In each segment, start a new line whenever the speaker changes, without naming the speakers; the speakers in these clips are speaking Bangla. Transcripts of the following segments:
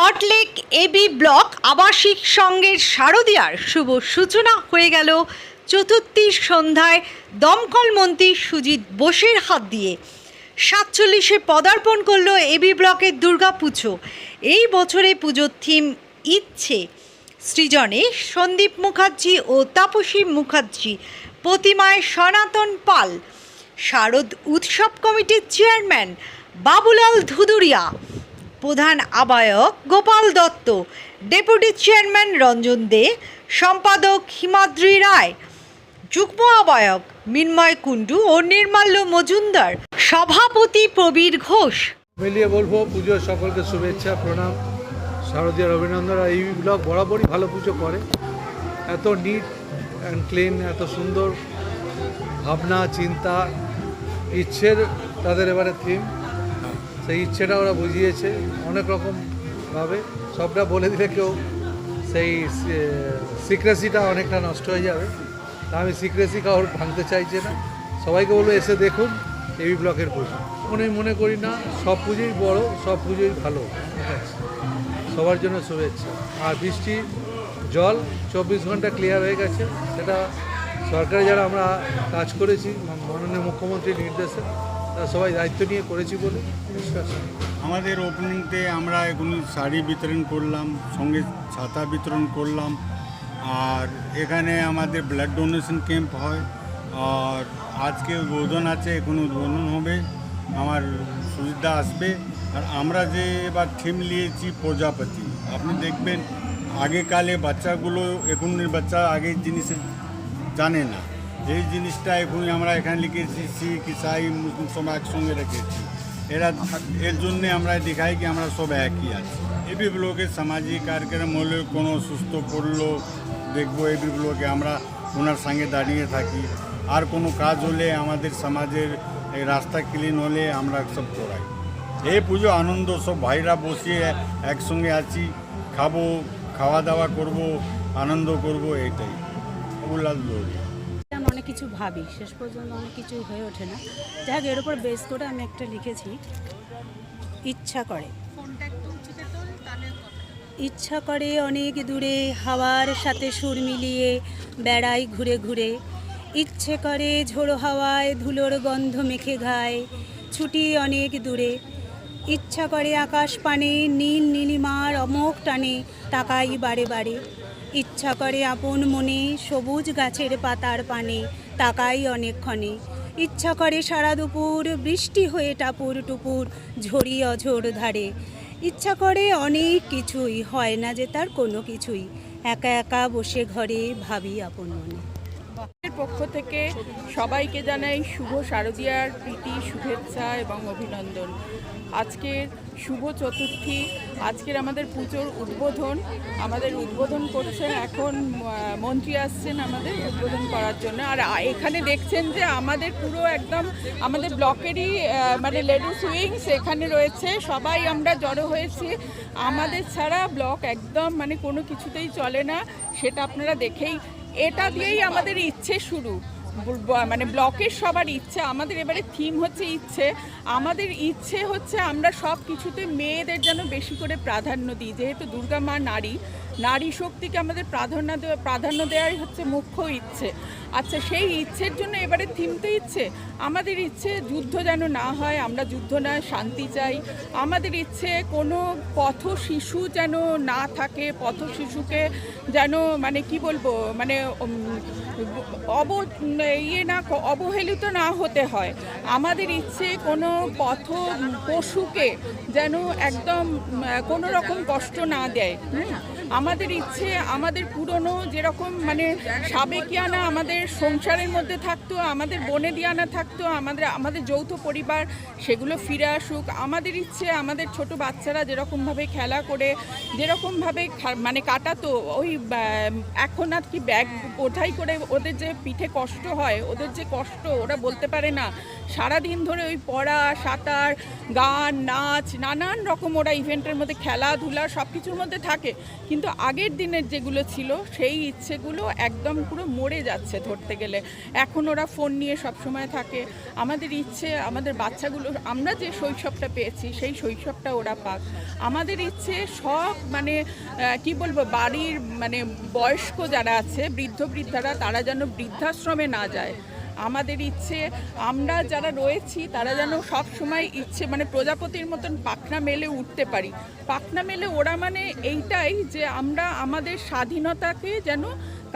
সল্টলেক এবি ব্লক আবাসিক সংঘের শারদীয়ার শুভ সূচনা হয়ে গেল চতুর্থীর সন্ধ্যায় দমকল মন্ত্রী সুজিত বোসের হাত দিয়ে। 47-এ পদার্পণ করল এবি ব্লকের দুর্গাপুজো। এই বছরে পুজোর থিম ইচ্ছে সৃজনে সন্দীপ মুখার্জি ও তাপসী মুখার্জি, প্রতিমায় সনাতন পাল, শারদ উৎসব কমিটির চেয়ারম্যান বাবুলাল ধুদুরিয়া, প্রধান আহ্বায়ক গোপাল দত্ত, ডেপুটি চেয়ারম্যান রঞ্জন দে, সম্পাদক হিমাদ্রি রায়, যুগ্ম আহ্বায়ক মিন্ময় কুণ্ডু ও নির্মাল্য মজুমদার, সভাপতি প্রবীর ঘোষ।
মিলিয়ে বলবো পুজোর সকলকে শুভেচ্ছা, প্রণাম, শারদীয়ার অভিনন্দন। আর এই ব্লক বরাবরই ভালো পুজো করে, এত নিট অ্যান্ড ক্লিন, এত সুন্দর ভাবনা চিন্তা, ইচ্ছের তাদের এবারে থিম। সেই ইচ্ছেটা ওরা বুঝিয়েছে অনেক রকমভাবে। সবটা বলে দিলে কেউ সেই সিক্রেসিটা অনেকটা নষ্ট হয়ে যাবে, তা আমি সিক্রেসি কাউর ভাঙতে চাইছি না। সবাইকে বলবো এসে দেখুন এবি ব্লকের পুজো। মনে করি না সব পুজোই বড়, সব পুজোই ভালো, সবার জন্য শুভেচ্ছা। আর বৃষ্টি জল 24 ঘন্টা ক্লিয়ার হয়ে গেছে, সেটা সরকারে যারা আমরা কাজ করেছি মাননীয় মুখ্যমন্ত্রীর নির্দেশে তারা সবাই দায়িত্ব নিয়ে করেছি বলে বিশ্বাস।
আমাদের ওপেনিংতে আমরা এগুলো শাড়ি বিতরণ করলাম, সঙ্গে ছাতা বিতরণ করলাম। আর এখানে আমাদের ব্লাড ডোনেশন ক্যাম্প হয়। আর আজকে উদ্বোধন আছে, এখন উদ্বোধন হবে, আমার সুবিধা আসবে। আর আমরা যে এবার থিম নিয়েছি প্রজাপতি, আপনি দেখবেন আগেকালে বাচ্চাগুলো, এখনের বাচ্চা আগের জিনিস জানে না। এই জিনিসটা এখনই আমরা এখানে লিখেছি, শিখ ইসাই মুসলিম সব একসঙ্গে রেখেছি। এর জন্যে আমরা দেখাই কি আমরা সব একই আছি। এবি ব্লকের সামাজিক কার্যক্রম হলে কোনো সুস্থ পড়লো দেখবো এবি ব্লকে আমরা ওনার সঙ্গে দাঁড়িয়ে থাকি। আর কোনো কাজ হলে আমাদের সমাজের এই রাস্তা ক্লিন হলে আমরা সব করাই। এই পুজো আনন্দ, সব ভাইরা বসিয়ে একসঙ্গে আছি, খাবো, খাওয়া দাওয়া করব, আনন্দ করব, এইটাই উল্লাস দৌড়ি।
অনেক কিছু ভাবি, শেষ পর্যন্ত অনেক কিছুই হয়ে ওঠে না। যাক, এর উপর বেস করে আমি একটা লিখেছি, ইচ্ছা করে। ইচ্ছা করে অনেক দূরে হাওয়ার সাথে সুর মিলিয়ে বেড়াই ঘুরে ঘুরে। ইচ্ছে করে ঝোড়ো হাওয়ায় ধুলোর গন্ধ মেখে গায় ছুটি অনেক দূরে। ইচ্ছা করে আকাশ পানে নীল নীলিমার অমোঘ টানে তাকাই বারে বারে। ইচ্ছা করে আপন মনে সবুজ গাছের পাতার পানে তাকাই অনেকক্ষণে। ইচ্ছা করে সারা দুপুর বৃষ্টি হয়ে টাপুর টুপুর ঝরি অঝোর ধারে। ইচ্ছা করে অনেক কিছুই, হয় না যে তার কোনো কিছুই। একা একা বসে ঘরে ভাবি আপন মনে।
পক্ষ থেকে সবাইকে জানাই শুভ শারদীয়ার প্রীতি, শুভেচ্ছা এবং অভিনন্দন। আজকের শুভ চতুর্থী, আজকের আমাদের পুজোর উদ্বোধন। আমাদের উদ্বোধন করছেন এখন মন্ত্রী আসছেন আমাদের উদ্বোধন করার জন্য। আর এখানে দেখছেন যে আমাদের পুরো একদম আমাদের ব্লকেরই মানে লেডিস উইংস এখানে রয়েছে, সবাই আমরা জড়ো হয়েছি। আমাদের ছাড়া ব্লক একদম মানে কোনো কিছুতেই চলে না, সেটা আপনারা দেখেই। এটা দিয়েই আমাদের ইচ্ছে শুরু, মানে ব্লকের সবার ইচ্ছে। আমাদের এবারে থিম হচ্ছে ইচ্ছে। আমাদের ইচ্ছে হচ্ছে আমরা সব কিছুতে মেয়েদের যেন বেশি করে প্রাধান্য দিই, যেহেতু দুর্গা মা নারী শক্তিকে আমাদের প্রাধান্য দেওয়াই হচ্ছে মুখ্য ইচ্ছে। আচ্ছা, সেই ইচ্ছের জন্য এবারে থিম তো ইচ্ছে। আমাদের ইচ্ছে যুদ্ধ যেন না হয়, আমরা যুদ্ধ না, শান্তি চাই। আমাদের ইচ্ছে কোনো পথ শিশু যেন না থাকে, পথ শিশুকে যেন মানে কি বলবো, মানে অবহেলিত না হতে হয়। আমাদের ইচ্ছে কোনো পশুকে যেন একদম কোনো রকম কষ্ট না দেয়। আমাদের ইচ্ছে আমাদের পুরনো যেরকম মানে সাবেকিয়ানা আমাদের সংসারের মধ্যে থাকতো, আমাদের বনেদিয়ানা থাকতো, আমাদের যৌথ পরিবার, সেগুলো ফিরে আসুক। আমাদের ইচ্ছে আমাদের ছোট বাচ্চারা যেরকমভাবে খেলা করে, যেরকমভাবে মানে কাটাতো, ওই এখন আর কি ব্যাগ বোঝাই করে ওদের যে পিঠে কষ্ট হয়, ওদের যে কষ্ট ওরা বলতে পারে না। সারাদিন ধরে ওই পড়া, সাঁতার, গান, নাচ, নানান রকম ওরা ইভেন্টের মধ্যে, খেলাধুলা সব কিছুর মধ্যে থাকে, কিন্তু আগের দিনের যেগুলো ছিল সেই ইচ্ছেগুলো একদম পুরো মরে যাচ্ছে ধরতে গেলে। এখন ওরা ফোন নিয়ে সবসময় থাকে। আমাদের ইচ্ছে আমাদের বাচ্চাগুলো, আমরা যে শৈশবটা পেয়েছি সেই শৈশবটা ওরা পাক। আমাদের ইচ্ছে সব মানে কি বলবো, বাড়ির মানে বয়স্ক যারা আছে, বৃদ্ধারা, তারা যেন বৃদ্ধাশ্রমে না যায়। আমাদের ইচ্ছে আমরা যারা রয়েছি তারা যেন সব সময় ইচ্ছে মানে প্রজাপতির মতন পাখনা মেলে উঠতে পারি। পাখনা মেলে ওরা মানে এইটাই যে আমরা আমাদের স্বাধীনতাকে যেন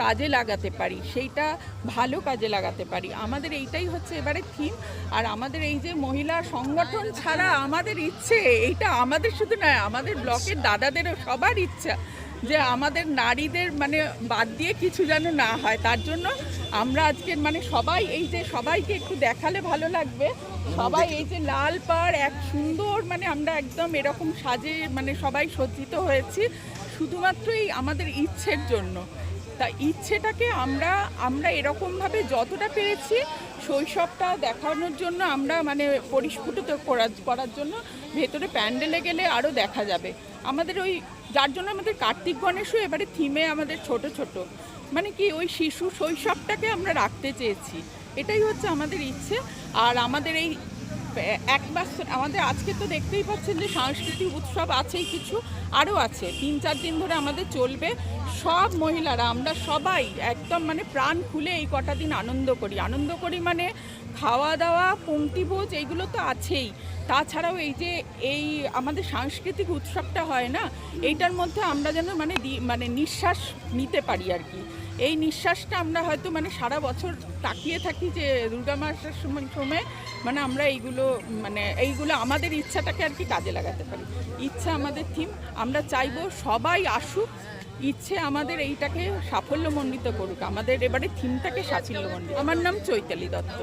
কাজে লাগাতে পারি, সেইটা ভালো কাজে লাগাতে পারি। আমাদের এইটাই হচ্ছে এবারে থিম। আর আমাদের এই যে মহিলা সংগঠন ছাড়া আমাদের ইচ্ছে, এইটা আমাদের শুধু নয়, আমাদের ব্লকের দাদাদেরও সবার ইচ্ছা যে আমাদের নারীদের মানে বাদ দিয়ে কিছু যেন না হয়। তার জন্য আমরা আজকে মানে সবাই এই যে সবাইকে একটু দেখালে ভালো লাগবে, সবাই এই যে লাল পাড় এক সুন্দর মানে আমরা একদম এরকম সাজে মানে সবাই সজ্জিত হয়েছি শুধুমাত্র এই আমাদের ইচ্ছের জন্য। তা ইচ্ছেটাকে আমরা এরকমভাবে যতটা পেরেছি শৈশবটা দেখানোর জন্য আমরা মানে পরিস্ফুটিত করার জন্য ভেতরে প্যান্ডেলে গেলে আরও দেখা যাবে আমাদের ওই, যার জন্য আমাদের কার্তিক গণেশও এবারে থিমে আমাদের ছোট ছোট মানে কি ওই শিশু শৈশবটাকে আমরা রাখতে চেয়েছি। এটাই হচ্ছে আমাদের ইচ্ছে। আর আমাদের এই এক মাস আমাদের আজকে তো দেখতেই পাচ্ছেন যে সাংস্কৃতিক উৎসব আছেই, কিছু আরও আছে, 3-4 দিন ধরে আমাদের চলবে। সব মহিলারা আমরা সবাই একদম মানে প্রাণ খুলে এই কটা দিন আনন্দ করি মানে খাওয়া দাওয়া, পংক্তিভোজ এইগুলো তো আছেই, তাছাড়াও এই যে এই আমাদের সাংস্কৃতিক উৎসবটা হয় না, এইটার মধ্যে আমরা যেন মানে নিঃশ্বাস নিতে পারি আর কি। এই নিঃশ্বাসটা আমরা হয়তো মানে সারা বছর তাকিয়ে থাকি যে দুর্গা মাসের সময় মানে আমরা এইগুলো আমাদের ইচ্ছাটাকে আর কি কাজে লাগাতে পারি। ইচ্ছা আমাদের থিম, আমরা চাইবো সবাই আসুক, ইচ্ছে আমাদের এইটাকে সাফল্যমণ্ডিত করুক, আমাদের এবারে থিমটাকে সাফল্যমণ্ডিত। আমার নাম চৈতালি দত্ত।